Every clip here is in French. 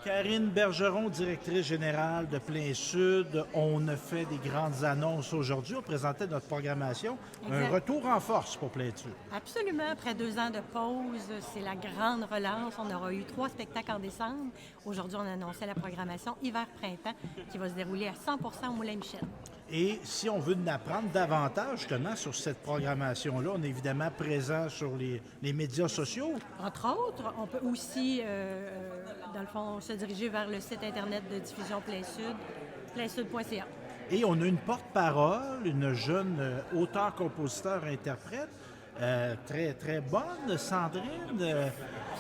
Karine Bergeron, directrice générale de Plein Sud. On a fait des grandes annonces aujourd'hui. On présentait notre programmation. Un Exact. retour en force pour Plein Sud. Absolument. Après 2 ans de pause, c'est la grande relance. On aura eu 3 spectacles en décembre. Aujourd'hui, on a annoncé la programmation hiver-printemps qui va se dérouler à 100% au Moulin-Michel. Et si on veut en apprendre davantage justement sur cette programmation-là, on est évidemment présent sur les médias sociaux. Entre autres, on peut aussi, dans le fond, se diriger vers le site Internet de diffusion Plein Sud, plainsud.ca. Et on a une porte-parole, une jeune auteure, compositeur, interprète, très, très bonne, Sandrine.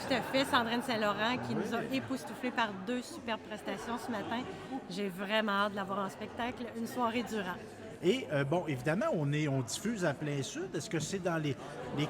Tout à fait, Sandrine Saint-Laurent qui nous a époustouflés par 2 superbes prestations ce matin. J'ai vraiment hâte de la voir en spectacle une soirée durant. Et bon, évidemment, on diffuse à Plein Sud. Est-ce que c'est dans les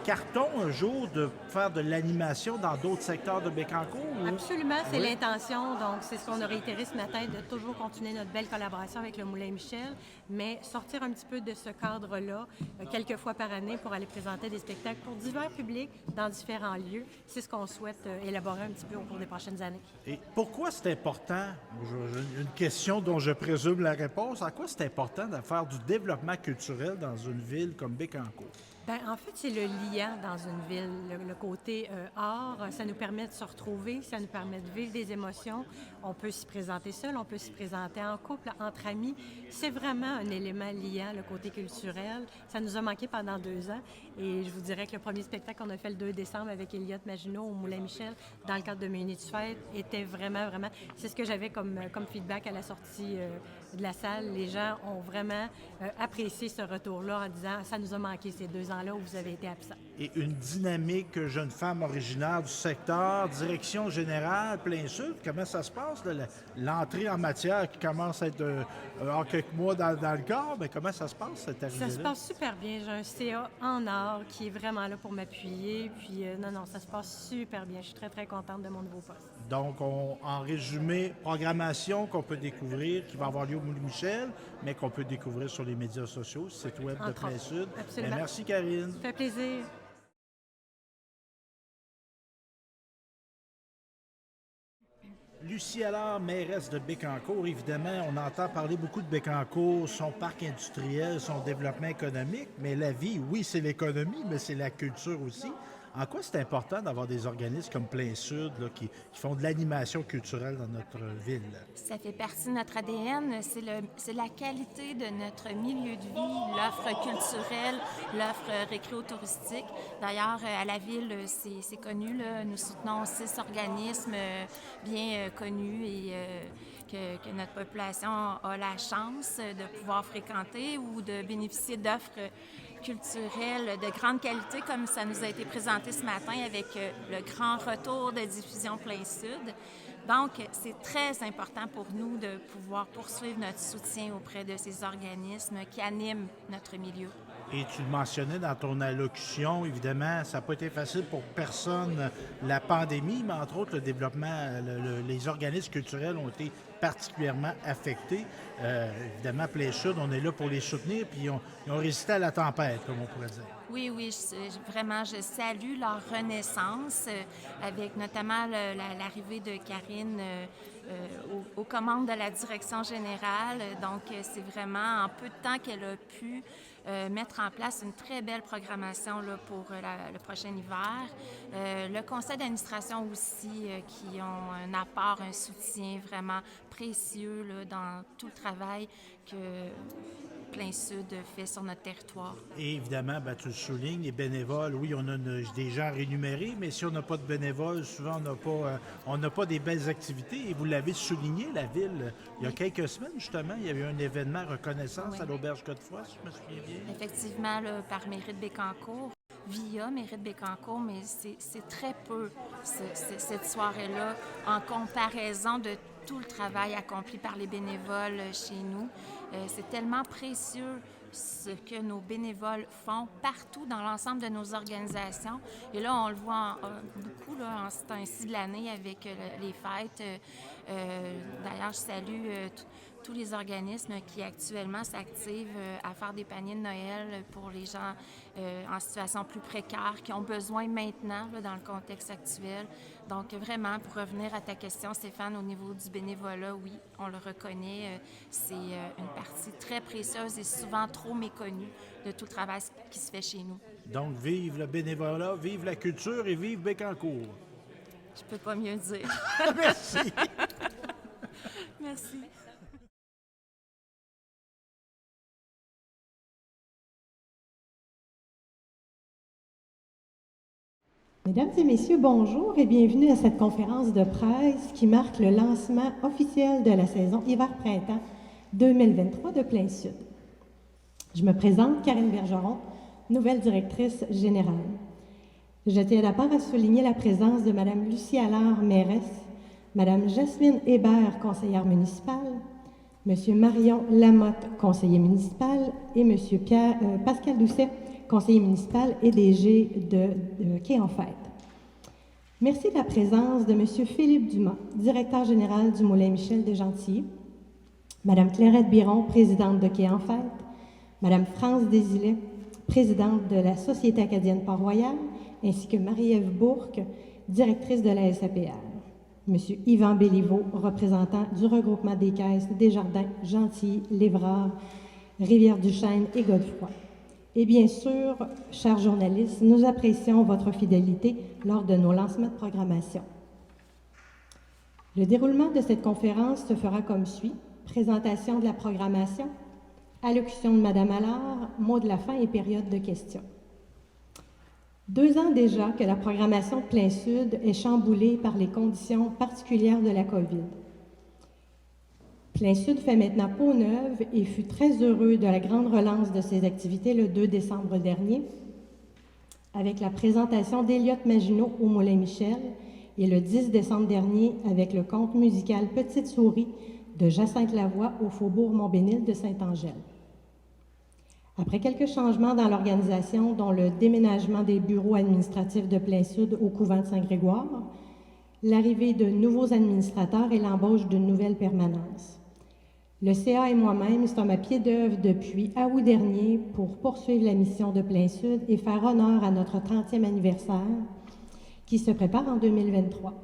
cartons un jour de faire de l'animation dans d'autres secteurs de Bécancour? Absolument, c'est Oui. l'intention. Donc, c'est ce qu'on a réitéré ce matin, de toujours continuer notre belle collaboration avec le Moulin-Michel, mais sortir un petit peu de ce cadre-là quelques fois par année pour aller présenter des spectacles pour divers publics dans différents lieux. C'est ce qu'on souhaite élaborer un petit peu au cours des prochaines années. Et pourquoi c'est important? J'ai une question dont je présume la réponse. À quoi c'est important de faire du développement culturel dans une ville comme Bécancour? Bien, en fait, c'est le liant dans une ville. Le côté art, ça nous permet de se retrouver, ça nous permet de vivre des émotions. On peut s'y présenter seul, on peut s'y présenter en couple, entre amis. C'est vraiment un élément liant, le côté culturel. Ça nous a manqué pendant 2 ans. Et je vous dirais que le premier spectacle qu'on a fait le 2 décembre avec Elliot Maginot au Moulin-Michel, dans le cadre de mes Unités Fête, était vraiment, vraiment... C'est ce que j'avais comme feedback à la sortie de la salle. Les gens ont vraiment apprécié ce retour-là en disant « ça nous a manqué ces 2 ans-là où vous avez été absents ». Et une dynamique jeune femme originaire du secteur, direction générale, Plein Sud, comment ça se passe, là, l'entrée en matière qui commence à être en quelques mois dans le corps, mais comment ça se passe, cette arrivée-là? Ça se passe super bien. J'ai un CA en art qui est vraiment là pour m'appuyer. Puis non, ça se passe super bien. Je suis très, très contente de mon nouveau poste. Donc, en résumé, programmation qu'on peut découvrir, qui va avoir lieu au Moulin-Michel, mais qu'on peut découvrir sur les médias sociaux, site web de Entre Plein autres. Sud. Absolument. Mais merci, Karine. Ça fait plaisir. Lucie Allard, mairesse de Bécancour, évidemment, on entend parler beaucoup de Bécancour, son parc industriel, son développement économique, mais la vie, oui, c'est l'économie, mais c'est la culture aussi. En quoi c'est important d'avoir des organismes comme Plein Sud là, qui font de l'animation culturelle dans notre ville? Ça fait partie de notre ADN. C'est la qualité de notre milieu de vie, l'offre culturelle, l'offre récréo-touristique. D'ailleurs, à la ville, c'est connu. Là, nous soutenons 6 organismes bien connus et que notre population a la chance de pouvoir fréquenter ou de bénéficier d'offres culturelles de grande qualité, comme ça nous a été présenté ce matin avec le grand retour de diffusion Plein Sud. Donc, c'est très important pour nous de pouvoir poursuivre notre soutien auprès de ces organismes qui animent notre milieu. Et tu le mentionnais dans ton allocution, évidemment, ça n'a pas été facile pour personne, la pandémie, mais entre autres, le développement, les organismes culturels ont été particulièrement affectés. Évidemment, Plein Sud, on est là pour les soutenir, puis ils ont résisté à la tempête, comme on pourrait dire. Oui, oui, vraiment, je salue leur renaissance avec notamment l'arrivée de Karine aux commandes de la direction générale. Donc, c'est vraiment en peu de temps qu'elle a pu mettre en place une très belle programmation là, pour le prochain hiver. Le conseil d'administration aussi, qui ont un apport, un soutien vraiment précieux là, dans tout le travail que Plein Sud fait sur notre territoire. Et évidemment, ben, tu le soulignes, les bénévoles, oui, on a des gens rémunérés, mais si on n'a pas de bénévoles, souvent on n'a pas des belles activités. Et vous l'avez souligné, la ville, il y a quelques semaines, justement, il y avait eu un événement reconnaissance à l'Auberge Godefroy, si je me souviens bien. Effectivement, là, par Mairie de Bécancour, via Mairie de Bécancour, mais c'est très peu cette soirée-là en comparaison de tout le travail accompli par les bénévoles chez nous. C'est tellement précieux ce que nos bénévoles font partout dans l'ensemble de nos organisations. Et là, on le voit beaucoup là, en ce temps-ci de l'année avec les fêtes. D'ailleurs, je salue tous les organismes qui actuellement s'activent à faire des paniers de Noël pour les gens en situation plus précaire, qui ont besoin maintenant là, dans le contexte actuel. Donc vraiment, pour revenir à ta question, Stéphane, au niveau du bénévolat, oui, on le reconnaît, c'est une partie très précieuse et souvent trop méconnue de tout le travail qui se fait chez nous. Donc, vive le bénévolat, vive la culture et vive Bécancour. Je peux pas mieux dire. Merci. Merci. Mesdames et messieurs, bonjour et bienvenue à cette conférence de presse qui marque le lancement officiel de la saison hiver-printemps 2023 de Plein Sud. Je me présente, Karine Bergeron, nouvelle directrice générale. Je tiens d'abord à souligner la présence de Mme Lucie Allard, mairesse, Mme Jasmine Hébert, conseillère municipale, M. Marion Lamotte, conseiller municipal, et M. Pascal Doucet, conseiller municipal et DG de Quai en Fête. Merci de la présence de M. Philippe Dumas, directeur général du Moulin Michel de Gentilly, Mme Clairette Biron, présidente de Quai en Fête, Mme France Desilets, présidente de la Société acadienne Port-Royal, ainsi que Marie-Ève Bourque, directrice de la SAPR, M. Yvan Béliveau, représentant du regroupement des caisses Desjardins, Gentilly, Lévrard, Rivière-du-Chêne et Godefroy. Et bien sûr, chers journalistes, nous apprécions votre fidélité lors de nos lancements de programmation. Le déroulement de cette conférence se fera comme suit. Présentation de la programmation, allocution de Mme Allard, mot de la fin et période de questions. 2 ans déjà que la programmation de Plein Sud est chamboulée par les conditions particulières de la COVID. Plein Sud fait maintenant peau neuve et fut très heureux de la grande relance de ses activités le 2 décembre dernier, avec la présentation d'Eliott Maginot au Moulin Michel et le 10 décembre dernier avec le conte musical Petite Souris de Jacinthe Lavoie au Faubourg Montbénil de Sainte-Angèle. Après quelques changements dans l'organisation, dont le déménagement des bureaux administratifs de Plein Sud au couvent de Saint-Grégoire, l'arrivée de nouveaux administrateurs et l'embauche d'une nouvelle permanence. Le CA et moi-même sommes à pied d'œuvre depuis août dernier pour poursuivre la mission de Plein Sud et faire honneur à notre 30e anniversaire qui se prépare en 2023.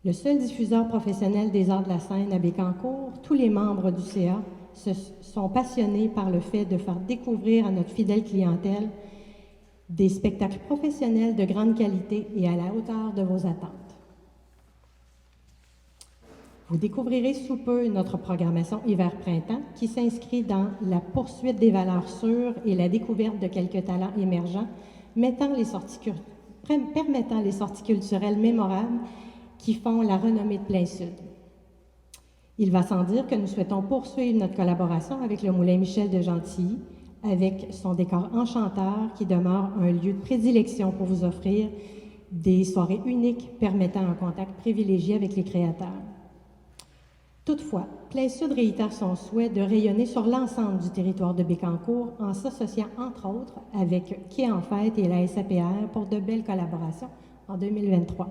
Le seul diffuseur professionnel des arts de la scène à Bécancour, tous les membres du CA se sont passionnés par le fait de faire découvrir à notre fidèle clientèle des spectacles professionnels de grande qualité et à la hauteur de vos attentes. Vous découvrirez sous peu notre programmation hiver-printemps qui s'inscrit dans la poursuite des valeurs sûres et la découverte de quelques talents émergents permettant les sorties culturelles mémorables qui font la renommée de Plein Sud. Il va sans dire que nous souhaitons poursuivre notre collaboration avec le Moulin Michel de Gentilly, avec son décor enchanteur qui demeure un lieu de prédilection pour vous offrir des soirées uniques permettant un contact privilégié avec les créateurs. Toutefois, Plein Sud réitère son souhait de rayonner sur l'ensemble du territoire de Bécancour en s'associant entre autres avec Quai en Fête et la SAPR pour de belles collaborations en 2023.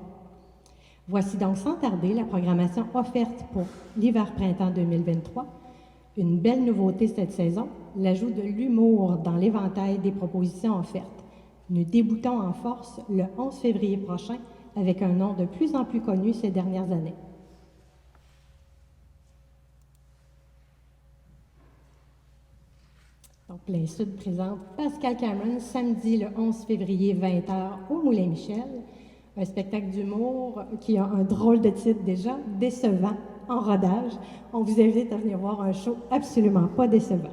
Voici donc sans tarder la programmation offerte pour l'hiver-printemps 2023. Une belle nouveauté cette saison, l'ajout de l'humour dans l'éventail des propositions offertes. Nous débutons en force le 11 février prochain avec un nom de plus en plus connu ces dernières années. Donc, Plein Sud présente Pascal Cameron samedi le 11 février 20h au Moulin Michel. Un spectacle d'humour qui a un drôle de titre déjà, décevant, en rodage. On vous invite à venir voir un show absolument pas décevant.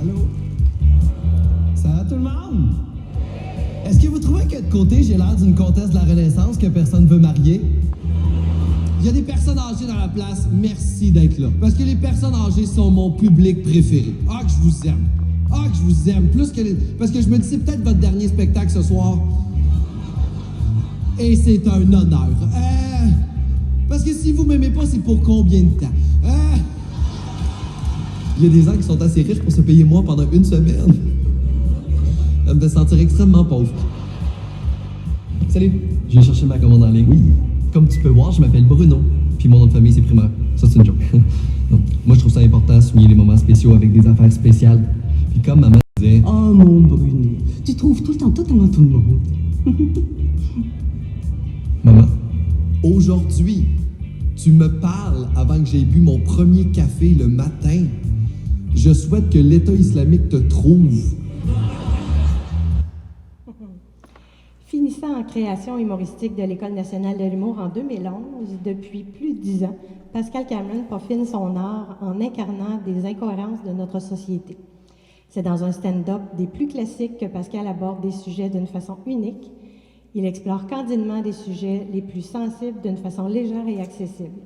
Allô? Ça va tout le monde? Est-ce que vous trouvez que de côté, j'ai l'air d'une comtesse de la Renaissance que personne ne veut marier? Il y a des personnes âgées dans la place, merci d'être là. Parce que les personnes âgées sont mon public préféré. Ah, que je vous aime. Ah, que je vous aime. Plus que Parce que je me dis, c'est peut-être votre dernier spectacle ce soir. Et c'est un honneur. Parce que si vous m'aimez pas, c'est pour combien de temps? Il y a des gens qui sont assez riches pour se payer moi pendant une semaine. Ça me fait sentir extrêmement pauvre. Salut, je viens chercher ma commande en ligne. Oui. Comme tu peux voir, je m'appelle Bruno, puis mon nom de famille, c'est Primaire. Ça, c'est une joke. Non. Moi, je trouve ça important de souligner les moments spéciaux avec des affaires spéciales. Puis comme maman disait... Oh mon Bruno, tu trouves tout le temps tout avant tout le monde. Maman, aujourd'hui, tu me parles avant que j'aie bu mon premier café le matin. Je souhaite que l'État islamique te trouve. Finissant en création humoristique de l'École nationale de l'humour en 2011, depuis plus de 10 ans, Pascal Cameron peaufine son art en incarnant des incohérences de notre société. C'est dans un stand-up des plus classiques que Pascal aborde des sujets d'une façon unique. Il explore candidement des sujets les plus sensibles d'une façon légère et accessible.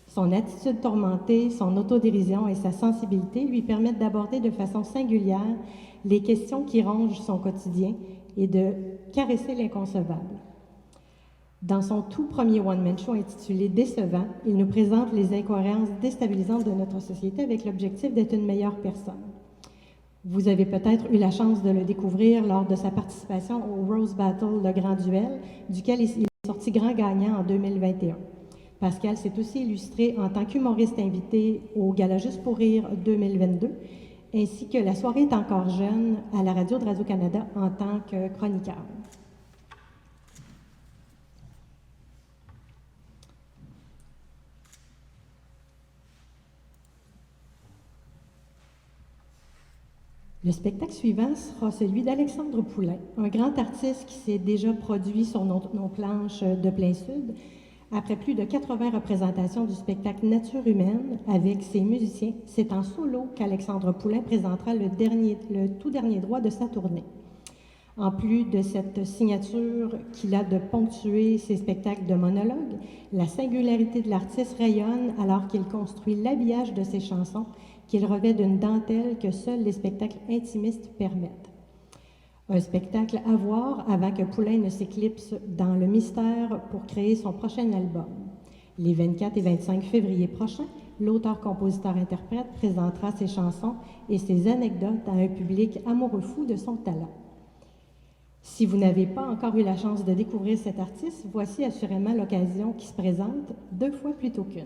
Son attitude tourmentée, son autodérision et sa sensibilité lui permettent d'aborder de façon singulière les questions qui rongent son quotidien et de caresser l'inconcevable. Dans son tout premier one-man show intitulé « Décevant », il nous présente les incohérences déstabilisantes de notre société avec l'objectif d'être une meilleure personne. Vous avez peut-être eu la chance de le découvrir lors de sa participation au Rose Battle, le Grand Duel, duquel il est sorti grand gagnant en 2021. Pascal s'est aussi illustré en tant qu'humoriste invité au Gala Juste pour rire 2022, ainsi que La soirée est encore jeune à la radio de Radio-Canada en tant que chroniqueur. Le spectacle suivant sera celui d'Alexandre Poulain, un grand artiste qui s'est déjà produit sur nos planches de plein sud. Après plus de 80 représentations du spectacle Nature humaine avec ses musiciens, c'est en solo qu'Alexandre Poulain présentera le tout dernier droit de sa tournée. En plus de cette signature qu'il a de ponctuer ses spectacles de monologues, la singularité de l'artiste rayonne alors qu'il construit l'habillage de ses chansons qu'il revêt d'une dentelle que seuls les spectacles intimistes permettent. Un spectacle à voir avant que Poulain ne s'éclipse dans le mystère pour créer son prochain album. Les 24 et 25 février prochains, l'auteur-compositeur-interprète présentera ses chansons et ses anecdotes à un public amoureux fou de son talent. Si vous n'avez pas encore eu la chance de découvrir cet artiste, voici assurément l'occasion qui se présente 2 fois plutôt qu'une.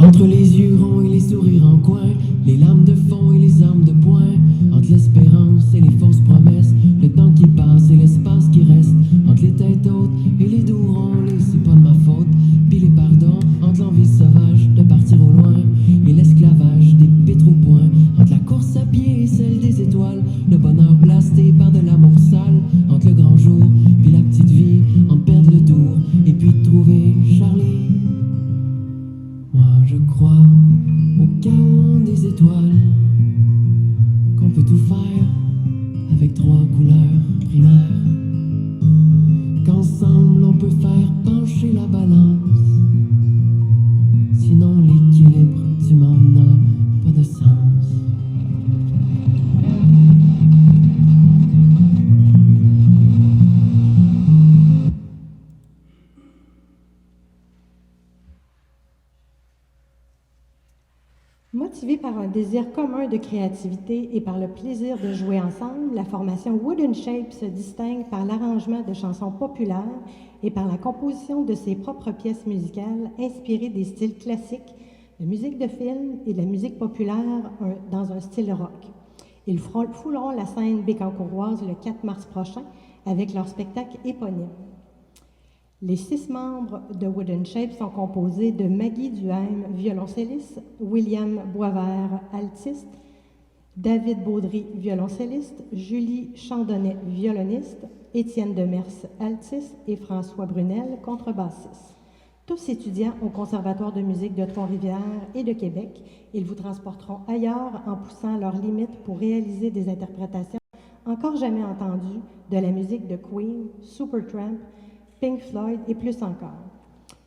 Entre les yeux ronds et les sourires en coin, les lames de fond et les armes de poing, entre l'espérance et les fausses promesses, le temps qui passe et l'espace qui reste, entre les têtes hautes et les dos ronds, les c'est pas de ma faute, puis les pardons, entre l'envie sauvage de partir au loin et l'esclavage des pétropoints, entre la course à pied et celle des étoiles, le bonheur blasté par de l'amour sale, entre le grand jour puis la petite vie, entre perdre le tour et puis trouver Charlie. Moi je crois au chaos des étoiles, qu'on peut tout faire avec 3 couleurs primaires, qu'ensemble on peut faire pencher la balance, sinon l'équilibre du monde n'a pas de sens. Motivée par un désir commun de créativité et par le plaisir de jouer ensemble, la formation Wooden Shape se distingue par l'arrangement de chansons populaires et par la composition de ses propres pièces musicales inspirées des styles classiques, de musique de film et de la musique populaire dans un style rock. Ils fouleront la scène bécancourroise le 4 mars prochain avec leur spectacle éponyme. Les 6 membres de Wooden Shape sont composés de Maggie Duhaime, violoncelliste, William Boisvert, altiste, David Baudry, violoncelliste, Julie Chandonnet, violoniste, Étienne Demers, altiste et François Brunel, contrebassiste. Tous étudiants au Conservatoire de musique de Trois-Rivières et de Québec, ils vous transporteront ailleurs en poussant leurs limites pour réaliser des interprétations encore jamais entendues de la musique de Queen, Supertramp, Pink Floyd et plus encore.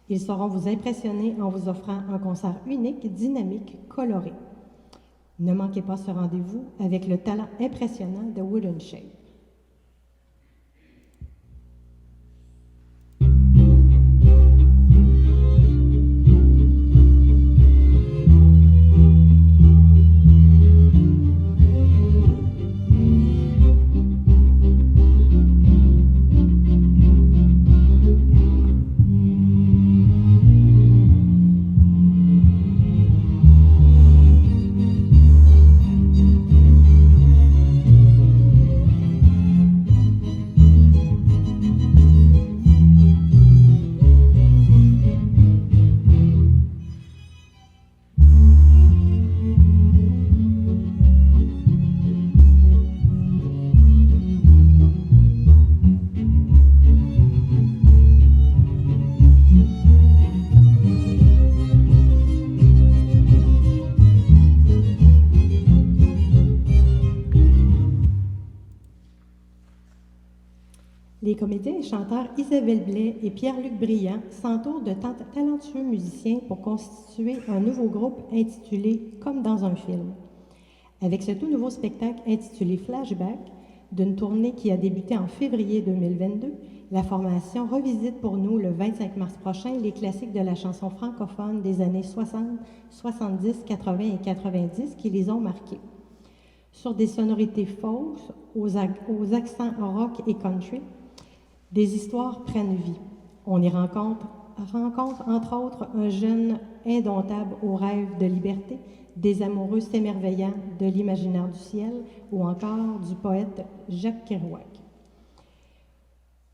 Ils sauront vous impressionner en vous offrant un concert unique, dynamique, coloré. Ne manquez pas ce rendez-vous avec le talent impressionnant de Wooden Shape. Les comédiens et chanteurs Isabelle Blais et Pierre-Luc Briand s'entourent de talentueux musiciens pour constituer un nouveau groupe intitulé Comme dans un film. Avec ce tout nouveau spectacle intitulé Flashback, d'une tournée qui a débuté en février 2022, la formation revisite pour nous le 25 mars prochain les classiques de la chanson francophone des années 60, 70, 80 et 90 qui les ont marqués. Sur des sonorités fausses, aux accents rock et country, des histoires prennent vie. On y rencontre entre autres un jeune indomptable aux rêves de liberté, des amoureux s'émerveillant de l'imaginaire du ciel ou encore du poète Jacques Kerouac.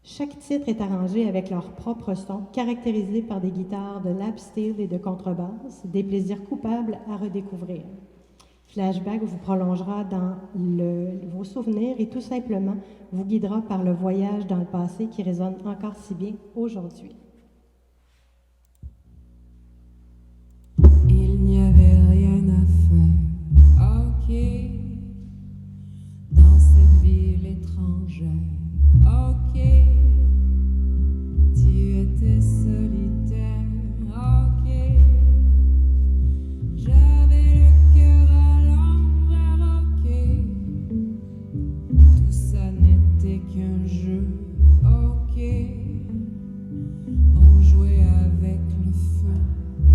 Chaque titre est arrangé avec leur propre son, caractérisé par des guitares de lap steel et de contrebasse, des plaisirs coupables à redécouvrir. Flashback vous prolongera dans vos souvenirs et tout simplement vous guidera par le voyage dans le passé qui résonne encore si bien aujourd'hui. Il n'y avait rien à faire, ok, dans cette ville étrangère, ok, tu étais solitaire, ok, j'avais le cœur à l'envers, ok, tout ça n'était qu'un jeu, ok, on jouait avec le feu,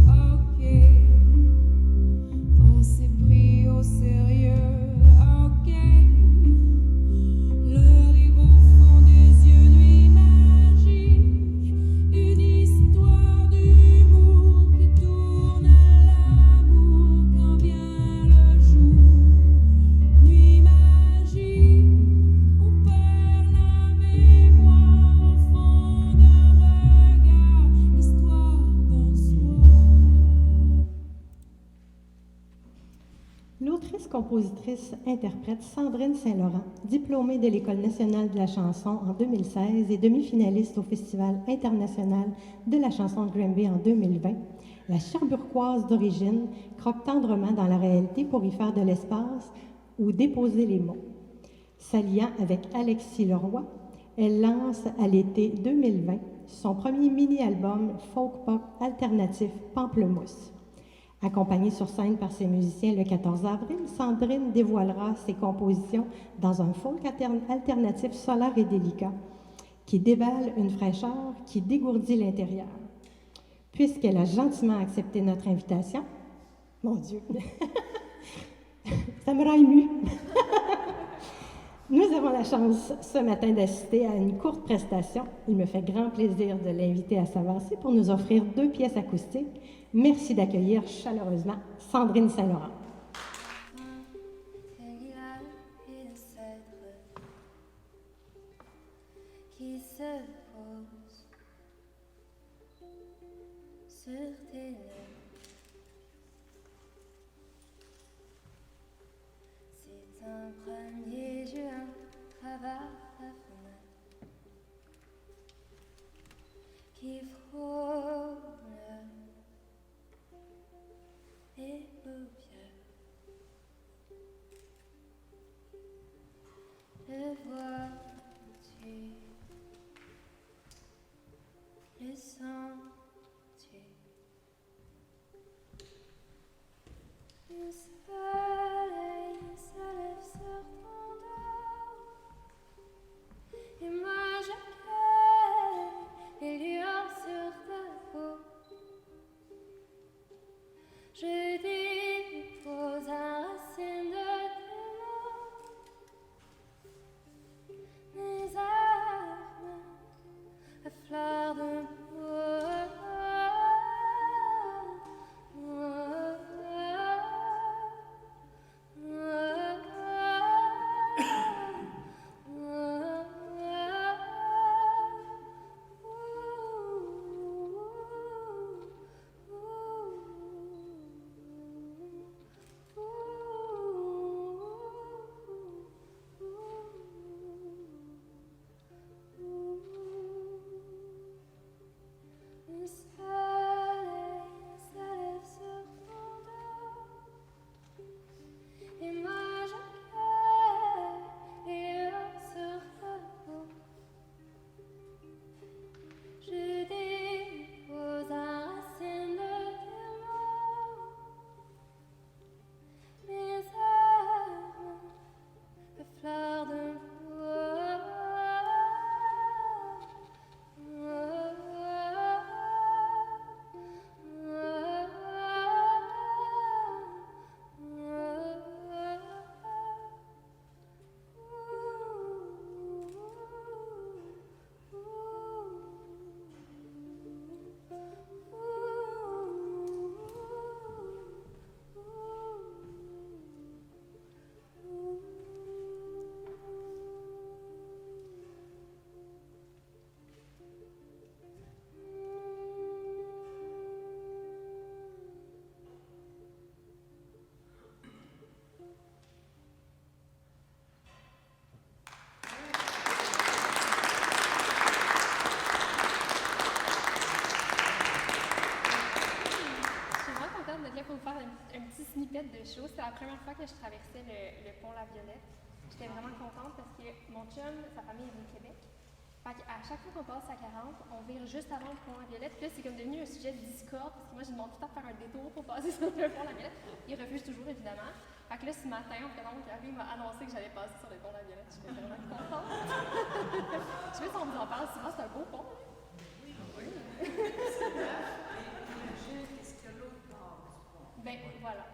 ok, on s'est pris au sérieux, ok, le rire au fond des yeux, nuit magique, une histoire d'humour qui tourne à l'amour quand vient le jour, nuit magique, on perd la mémoire au fond d'un regard, histoire d'un soir. L'autrice, compositrice, interprète Sandrine Saint-Laurent, diplômée de l'École nationale de la chanson en 2016 et demi-finaliste au Festival international de la chanson de Granby en 2020, la Cherbourgoise d'origine croque tendrement dans la réalité pour y faire de l'espace ou déposer les mots. S'alliant avec Alexis Leroy, elle lance à l'été 2020 son premier mini-album folk-pop alternatif Pamplemousse. Accompagnée sur scène par ses musiciens le 14 avril, Sandrine dévoilera ses compositions dans un folk alternatif solaire et délicat qui déballe une fraîcheur qui dégourdit l'intérieur. Puisqu'elle a gentiment accepté notre invitation, mon Dieu, ça me rend émue. Nous avons la chance ce matin d'assister à une courte prestation. Il me fait grand plaisir de l'inviter à s'avancer pour nous offrir 2 pièces acoustiques. Merci d'accueillir chaleureusement Sandrine Saint-Laurent. Qui se pose sur tes lèvres. C'est un 1er juin, travers la fenêtre, qui frôle les paupières. Le vois-tu, le sens-tu, le soleil se lève sur ton dos, et moi j'accueille les lueurs sur ta peau. Je dépose un racine de tes mots la première fois que je traversais le pont La Violette. J'étais vraiment contente parce que mon chum, sa famille est du Québec. Fait qu'à chaque fois qu'on passe à 40, on vire juste avant le pont La Violette. Puis là, c'est comme devenu un sujet de discorde parce que moi, je demande tout le temps de faire un détour pour passer sur le pont La Violette. Il refuse toujours, évidemment. Fait que là, ce matin, on fait donc il m'a annoncé que j'allais passer sur le pont La Violette. J'étais vraiment contente. Je sais pas si on vous en parle souvent, c'est un beau pont. Oui. Qu'est-ce que l'autre part du pont? Ben, voilà.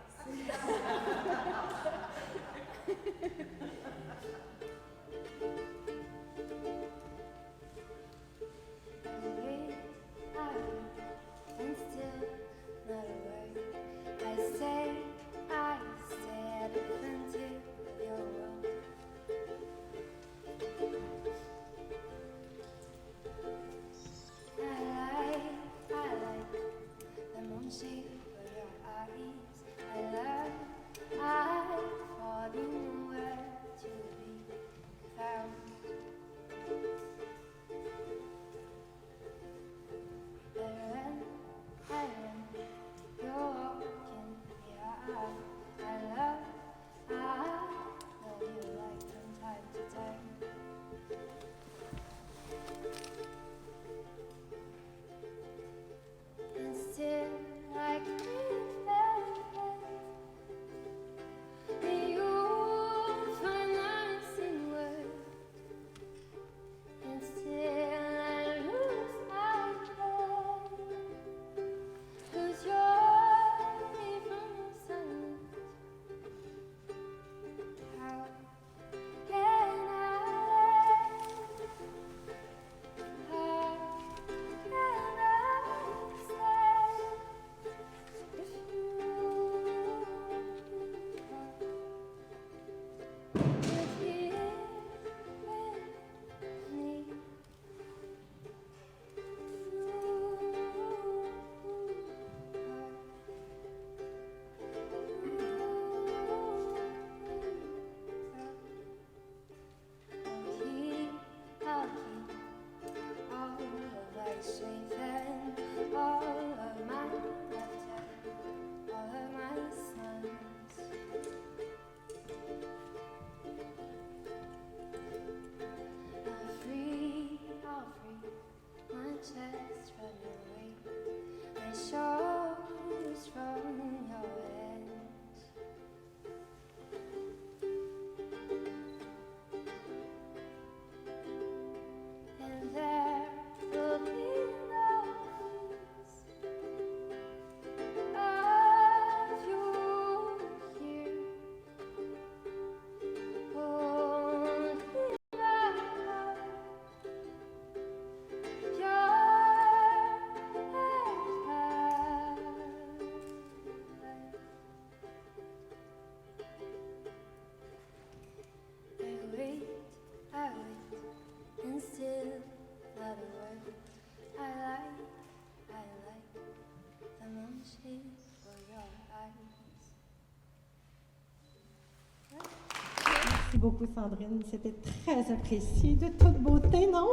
Merci beaucoup, Sandrine. C'était très apprécié, de toute beauté, non?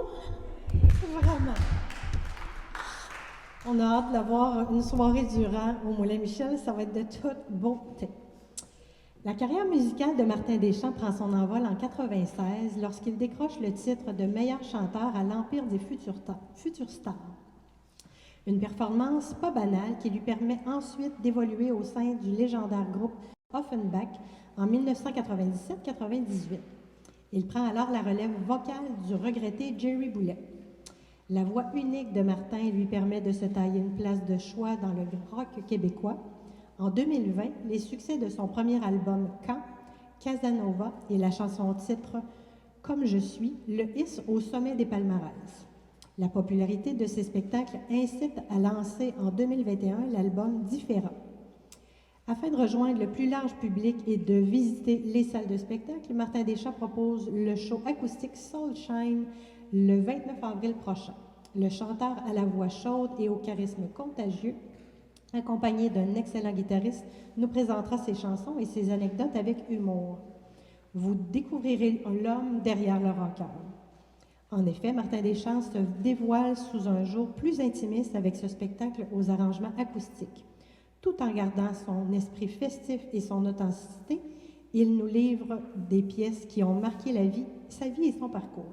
Vraiment. On a hâte de voir une soirée durant au Moulin Michel. Ça va être de toute beauté. La carrière musicale de Martin Deschamps prend son envol en 1996 lorsqu'il décroche le titre de meilleur chanteur à l'Empire des Futurs Stars. Une performance pas banale qui lui permet ensuite d'évoluer au sein du légendaire groupe Offenbach en 1997-98. Il prend alors la relève vocale du regretté Jerry Boulet. La voix unique de Martin lui permet de se tailler une place de choix dans le rock québécois. En 2020, les succès de son premier album Quand, Casanova et la chanson-titre Comme je suis le hissent au sommet des palmarès. La popularité de ses spectacles incite à lancer en 2021 l'album Différent. Afin de rejoindre le plus large public et de visiter les salles de spectacle, Martin Deschamps propose le show acoustique Soulshine le 29 avril prochain. Le chanteur à la voix chaude et au charisme contagieux, accompagné d'un excellent guitariste, nous présentera ses chansons et ses anecdotes avec humour. Vous découvrirez l'homme derrière le rocker. En effet, Martin Deschamps se dévoile sous un jour plus intimiste avec ce spectacle aux arrangements acoustiques. tout en gardant son esprit festif et son authenticité. Il nous livre des pièces qui ont marqué sa vie et son parcours.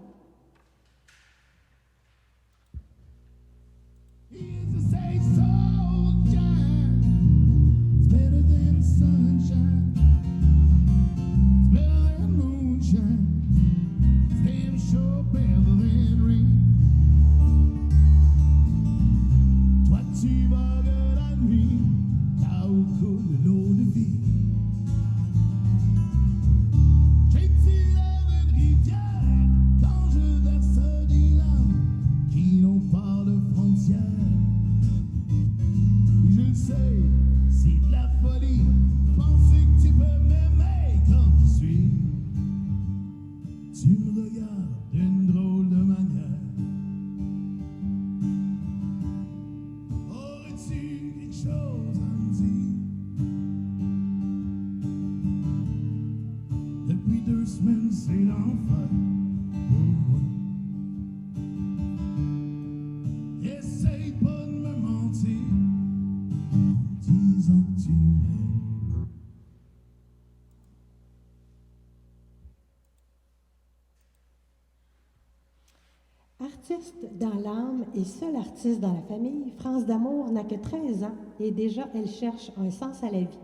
Artiste dans l'âme et seul artiste dans la famille, France d'Amour n'a que 13 ans et déjà elle cherche un sens à la vie.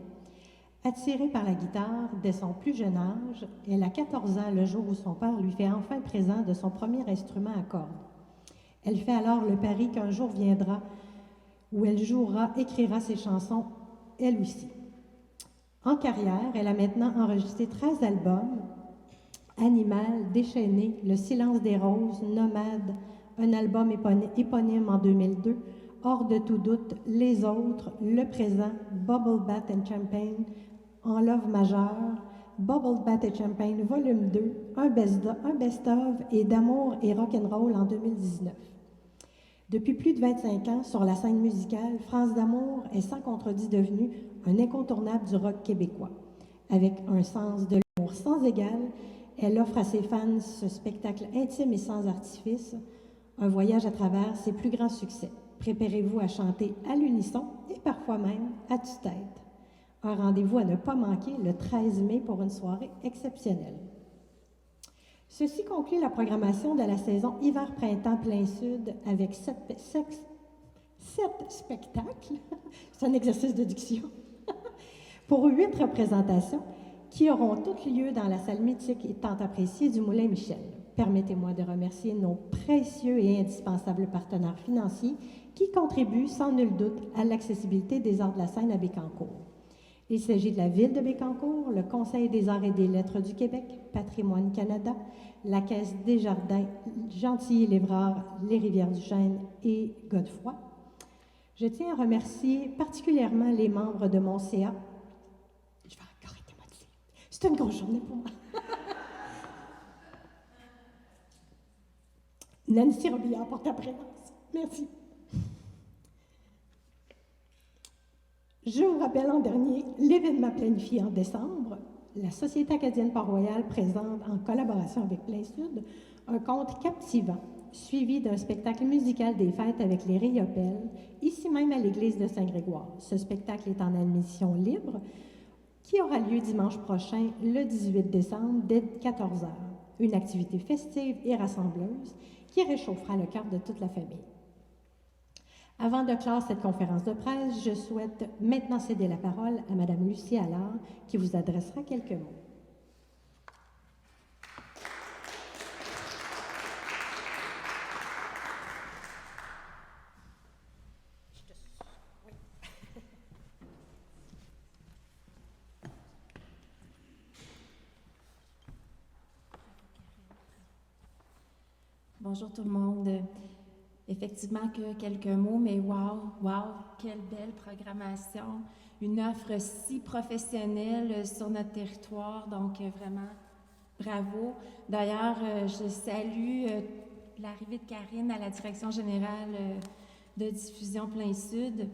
Attirée par la guitare dès son plus jeune âge, elle a 14 ans le jour où son père lui fait enfin présent de son premier instrument à cordes. Elle fait alors le pari qu'un jour viendra où elle jouera, écrira ses chansons, elle aussi. En carrière, elle a maintenant enregistré 13 albums, Animal, Déchaîné, Le silence des roses, Nomade, un album éponyme en 2002, Hors de tout doute, Les autres, Le présent, Bubble Bath and Champagne, En love majeur, Bubble Bath and Champagne, volume 2, un best-of et D'amour et rock'n'roll en 2019. Depuis plus de 25 ans, sur la scène musicale, France d'Amour est sans contredit devenue un incontournable du rock québécois. Avec un sens de l'humour sans égal, elle offre à ses fans ce spectacle intime et sans artifice, un voyage à travers ses plus grands succès. Préparez-vous à chanter à l'unisson et parfois même à tue-tête. Un rendez-vous à ne pas manquer le 13 mai pour une soirée exceptionnelle. Ceci conclut la programmation de la saison Hiver-Printemps Plein Sud avec 7 spectacles, c'est un exercice de diction, pour 8 représentations qui auront toutes lieu dans la salle mythique et tant appréciée du Moulin Michel. Permettez-moi de remercier nos précieux et indispensables partenaires financiers qui contribuent sans nul doute à l'accessibilité des arts de la scène à Bécancour. Il s'agit de la Ville de Bécancour, le Conseil des arts et des lettres du Québec, Patrimoine Canada, la Caisse des Jardins, Gentilly-Lévrard, les Rivières-du-Chêne et Godefroy. Je tiens à remercier particulièrement les membres de mon CA. Je vais encore arrêter moi de dire. C'est une grosse journée pour moi. Nancy Robillard pour ta présence. Merci. Je vous rappelle en dernier l'événement planifié en décembre. La Société acadienne Port-Royal présente en collaboration avec Plein Sud un conte captivant, suivi d'un spectacle musical des fêtes avec les Riopelles, ici même à l'église de Saint-Grégoire. Ce spectacle est en admission libre, qui aura lieu dimanche prochain, le 18 décembre, dès 14h. Une activité festive et rassembleuse qui réchauffera le cœur de toute la famille. Avant de clore cette conférence de presse, je souhaite maintenant céder la parole à Mme Lucie Allard, qui vous adressera quelques mots. Bonjour tout le monde. Effectivement que quelques mots, mais wow, quelle belle programmation. Une offre si professionnelle sur notre territoire, donc vraiment bravo. D'ailleurs, je salue l'arrivée de Karine à la direction générale de diffusion Plein Sud.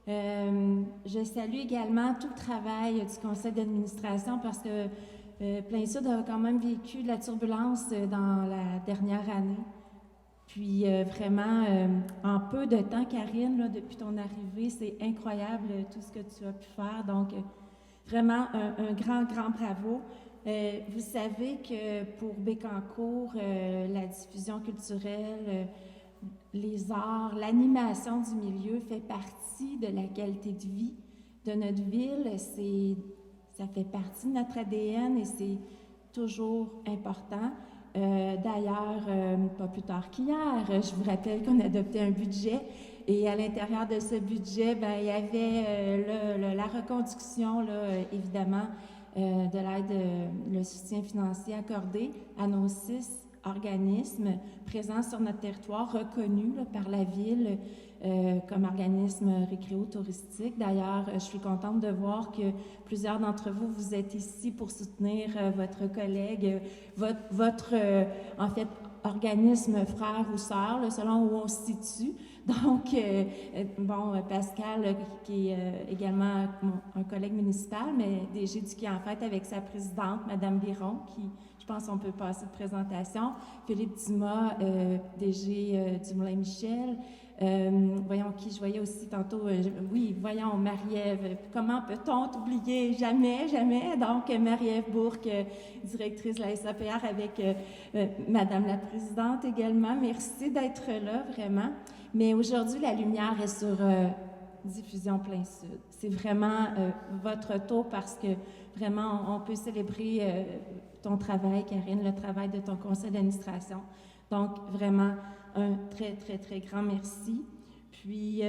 Je salue également tout le travail du conseil d'administration parce que Plein Sud a quand même vécu de la turbulence dans la dernière année. Puis vraiment, en peu de temps, Karine, là, depuis ton arrivée, c'est incroyable tout ce que tu as pu faire. Donc, vraiment, un grand, grand bravo. Vous savez que pour Bécancour, la diffusion culturelle, les arts, l'animation du milieu fait partie de la qualité de vie de notre ville. Ça fait partie de notre ADN et c'est toujours important. D'ailleurs, pas plus tard qu'hier, je vous rappelle qu'on a adopté un budget et à l'intérieur de ce budget, ben, il y avait la reconduction, là, évidemment, de l'aide, le soutien financier accordé à nos 6 organismes présents sur notre territoire, reconnus là, par la Ville comme organisme récréo-touristique. D'ailleurs, je suis contente de voir que plusieurs d'entre vous, vous êtes ici pour soutenir votre collègue, votre en fait, organisme frère ou sœur, là, selon où on se situe. Donc, bon, Pascal, qui est également un collègue municipal, mais DG du Quai en Fête avec sa présidente, Madame Biron, qui, je pense qu'on peut passer de présentation. Philippe Dumas, DG du Moulin-Michel. Voyons qui je voyais aussi tantôt. Oui, voyons, Marie-Ève. Comment peut-on t'oublier? Jamais, jamais. Donc, Marie-Ève Bourque, directrice de la SAPR avec Madame la Présidente également. Merci d'être là, vraiment. Mais aujourd'hui, la lumière est sur Diffusion Plein Sud. C'est vraiment votre tour parce que vraiment, on peut célébrer ton travail, Karine, le travail de ton conseil d'administration. Donc, vraiment, un très, très, très grand merci. Puis,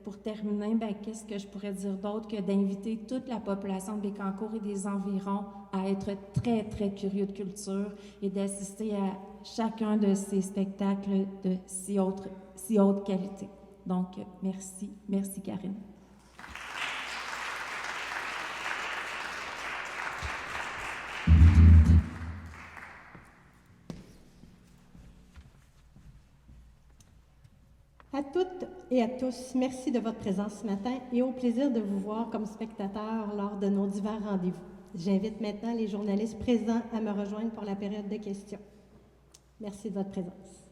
pour terminer, ben, qu'est-ce que je pourrais dire d'autre que d'inviter toute la population de Bécancour et des environs à être très, très curieux de culture et d'assister à chacun de ces spectacles de si haute qualité. Donc, merci. Merci, Karine. À toutes et à tous, merci de votre présence ce matin et au plaisir de vous voir comme spectateurs lors de nos divers rendez-vous. J'invite maintenant les journalistes présents à me rejoindre pour la période de questions. Merci de votre présence.